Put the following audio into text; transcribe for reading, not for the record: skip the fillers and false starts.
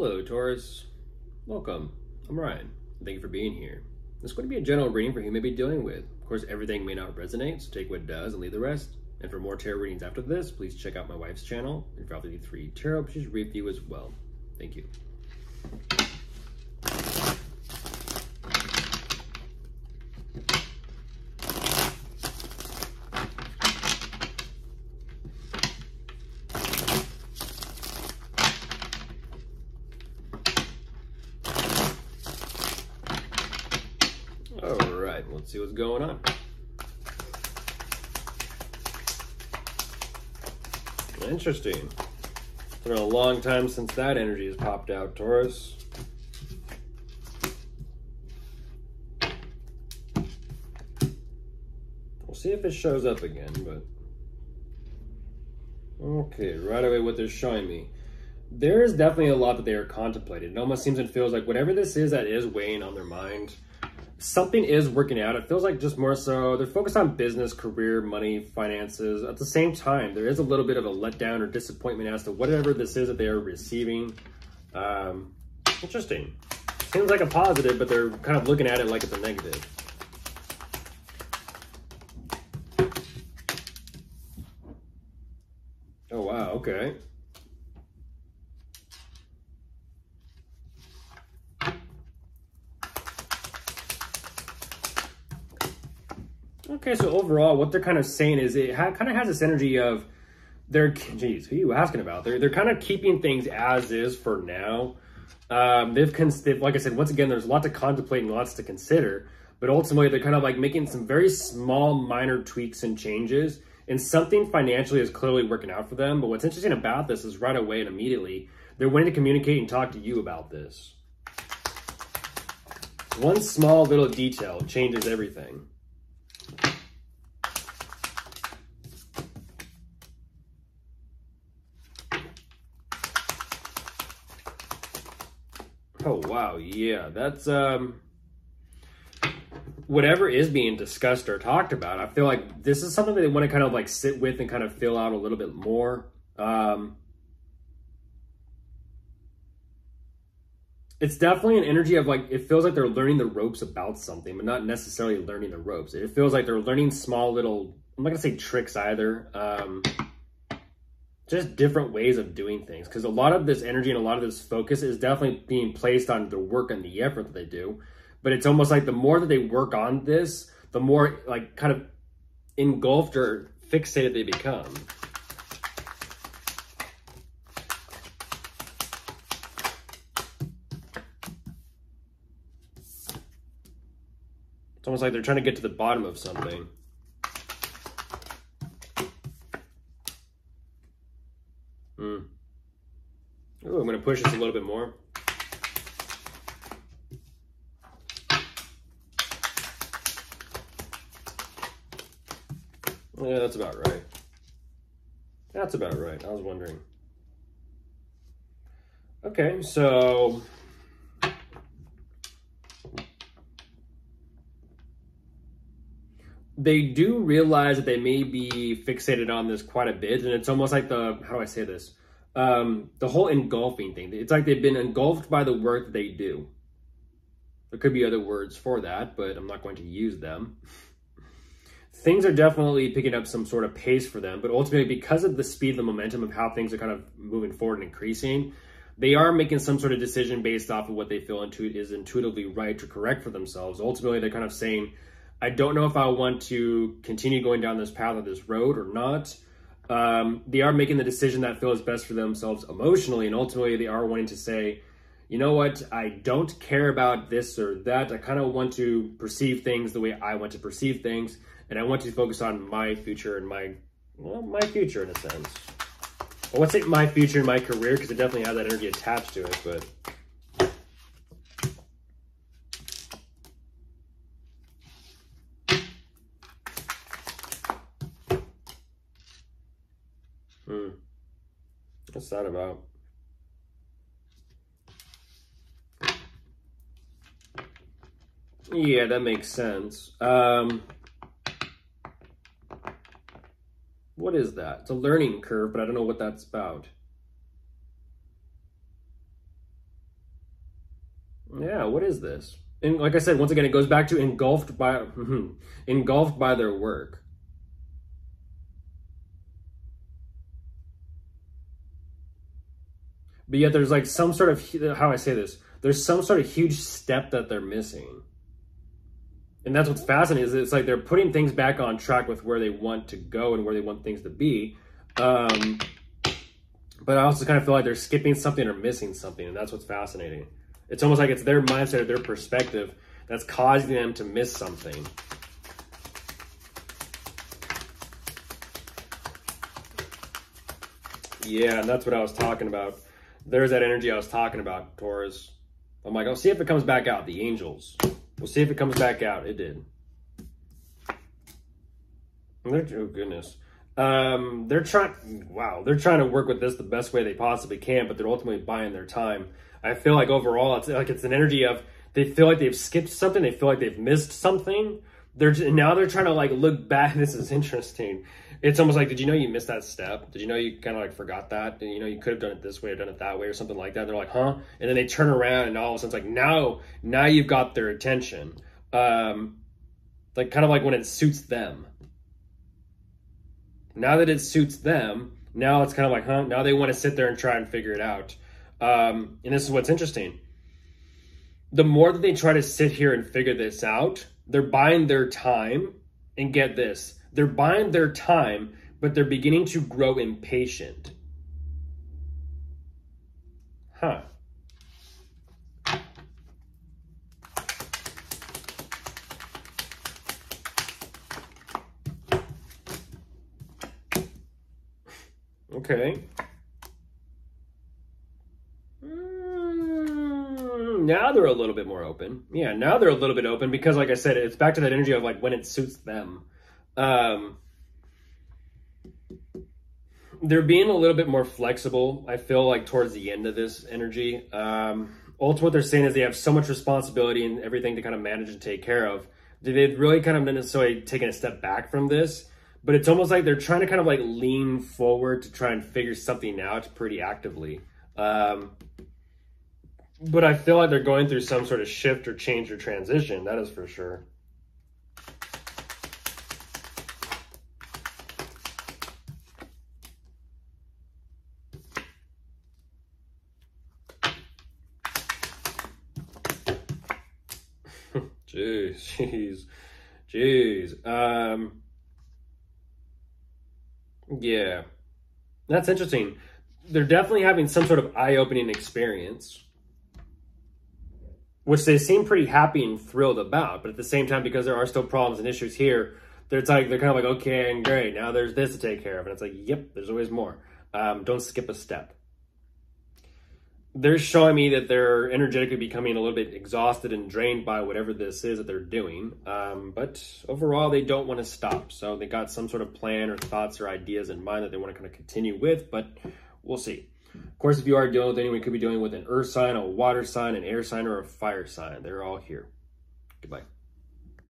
Hello, Taurus. Welcome. I'm Ryan. Thank you for being here. This is going to be a general reading for who you may be dealing with. Of course, everything may not resonate, so take what does and leave the rest. And for more tarot readings after this, please check out my wife's channel. And for Taurus They Tarot, she's read for you as well. Thank you. Alright, let's see what's going on. Interesting. It's been a long time since that energy has popped out, Taurus. We'll see if it shows up again, but... Okay, right away what they're showing me. There is definitely a lot that they are contemplating. It almost seems and feels like whatever this is that is weighing on their mind, something is working out. It feels like just more so they're focused on business, career, money, finances. At the same time, there is a little bit of a letdown or disappointment as to whatever this is that they are receiving. Interesting. Seems like a positive, but they're kind of looking at it like it's a negative. Oh, wow. Okay. Okay, so overall, what they're kind of saying is it kind of has this energy of they're, geez, who are you asking about? They're kind of keeping things as is for now. They've, like I said, once again, there's a lot to contemplate and lots to consider, but ultimately they're kind of like making some very small, minor tweaks and changes, and something financially is clearly working out for them. But what's interesting about this is right away and immediately, they're wanting to communicate and talk to you about this. One small little detail changes everything. Oh, wow. Yeah, that's, whatever is being discussed or talked about, I feel like this is something that they want to kind of like sit with and kind of fill out a little bit more. It's definitely an energy of like, it feels like they're learning the ropes about something, but not necessarily learning the ropes. It feels like they're learning small little, I'm not gonna say tricks either. Just different ways of doing things, because a lot of this energy and a lot of this focus is definitely being placed on the work and the effort that they do. But it's almost like the more that they work on this, the more like kind of engulfed or fixated they become. It's almost like they're trying to get to the bottom of something. Ooh, I'm going to push this a little bit more. Yeah, that's about right. That's about right. I was wondering. Okay, so... they do realize that they may be fixated on this quite a bit, and it's almost like the, how do I say this? The whole engulfing thing. It's like they've been engulfed by the work that they do. There could be other words for that, but I'm not going to use them. Things are definitely picking up some sort of pace for them, but ultimately because of the speed and the momentum of how things are kind of moving forward and increasing, they are making some sort of decision based off of what they feel is intuitively right or correct for themselves. Ultimately, they're kind of saying, I don't know if I want to continue going down this path of this road or not. They are making the decision that feels best for themselves emotionally, and ultimately they are wanting to say, you know what, I don't care about this or that. I kind of want to perceive things the way I want to perceive things, and I want to focus on my future and my future in a sense. I would say my future and my career, because it definitely has that energy attached to it, but... What's that about? Yeah, that makes sense. What is that? It's a learning curve, but I don't know what that's about. Yeah, what is this? And like I said, once again, it goes back to engulfed by engulfed by their work. But yet there's like some sort of, how I say this, there's some sort of huge step that they're missing. And that's what's fascinating, is it's like they're putting things back on track with where they want to go and where they want things to be. But I also kind of feel like they're skipping something or missing something, and that's what's fascinating. It's almost like it's their mindset or their perspective that's causing them to miss something. Yeah, and that's what I was talking about. There's that energy I was talking about, Taurus. I'm like, I'll see if it comes back out. The angels. We'll see if it comes back out. It did. Oh, goodness. They're trying to work with this the best way they possibly can, but they're ultimately buying their time. I feel like overall, it's an energy of, they feel like they've skipped something. They feel like they've missed something. Now they're trying to like look back. This is interesting. It's almost like, did you know you missed that step? Did you know you kind of like forgot that? And, you know, you could have done it this way or done it that way or something like that. And they're like, huh? And then they turn around and all of a sudden it's like, now you've got their attention. Like kind of like when it suits them. Now that it suits them, now it's kind of like, huh? Now they want to sit there and try and figure it out. And this is what's interesting. The more that they try to sit here and figure this out, they're buying their time. And get this, they're buying their time, but they're beginning to grow impatient. Huh. Okay. Now they're a little bit more open. Yeah, now they're a little bit open because, like I said, it's back to that energy of like when it suits them. They're being a little bit more flexible, I feel like, towards the end of this energy. Ultimately, what they're saying is they have so much responsibility and everything to kind of manage and take care of. They've really kind of not necessarily taken a step back from this, but it's almost like they're trying to kind of like lean forward to try and figure something out pretty actively. But I feel like they're going through some sort of shift or change or transition. That is for sure. Jeez. Yeah. That's interesting. They're definitely having some sort of eye-opening experience, which they seem pretty happy and thrilled about. But at the same time, because there are still problems and issues here, they're kind of like, okay, and great, now there's this to take care of. And it's like, yep, there's always more. Don't skip a step. They're showing me that they're energetically becoming a little bit exhausted and drained by whatever this is that they're doing. But overall, they don't want to stop. So they got some sort of plan or thoughts or ideas in mind that they want to kind of continue with, but we'll see. Of course, if you are dealing with anyone, you could be dealing with an earth sign, a water sign, an air sign, or a fire sign. They're all here. Goodbye.